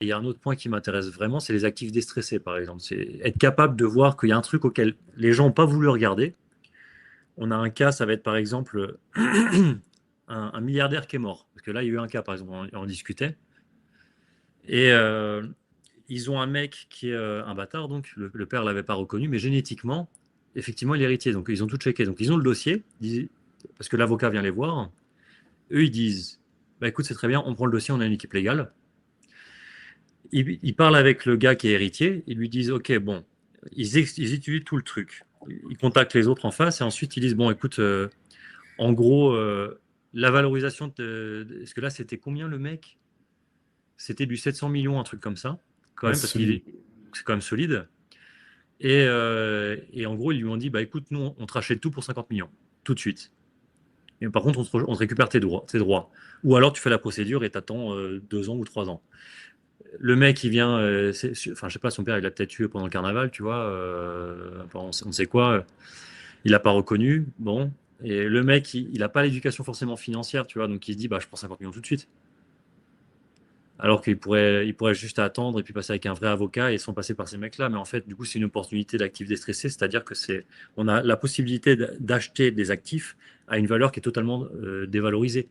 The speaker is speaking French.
il y a un autre point qui m'intéresse vraiment, c'est les actifs déstressés, par exemple. C'est être capable de voir qu'il y a un truc auquel les gens n'ont pas voulu regarder. On a un cas, ça va être par exemple un milliardaire qui est mort. Parce que là, il y a eu un cas, par exemple, on discutait. Et ils ont un mec qui est un bâtard, donc le père l'avait pas reconnu, mais génétiquement, effectivement, il est héritier. Donc ils ont tout checké. Donc ils ont le dossier, parce que l'avocat vient les voir. Eux, ils disent, bah écoute, c'est très bien, on prend le dossier, on a une équipe légale. Ils parlent avec le gars qui est héritier, ils lui disent, ok, bon, ils étudient tout le truc. Ils contactent les autres en face et ensuite ils disent, bon, écoute, en gros, la valorisation Est-ce que là, c'était combien le mec? C'était du 700 millions, un truc comme ça, quand Ouais, même, c'est parce solide. qu'il c'est quand même solide. Et en gros, ils lui ont dit, bah écoute, nous, on te rachète tout pour 50 millions, tout de suite. Et par contre, on te récupère tes droits. Ou alors, tu fais la procédure et t'attends 2 ans ou 3 ans. Le mec, il vient, enfin, je sais pas, son père, il l'a peut-être tué pendant le carnaval, tu vois. Enfin, on sait quoi. Il l'a pas reconnu. Bon. Et le mec, il a pas l'éducation forcément financière, tu vois. Donc, il se dit, bah, je prends 50 millions tout de suite. Alors qu'il pourrait juste attendre et puis passer avec un vrai avocat et sans passer par ces mecs-là. Mais en fait, du coup, c'est une opportunité d'actifs déstressés, c'est-à-dire que on a la possibilité d'acheter des actifs à une valeur qui est totalement dévalorisée.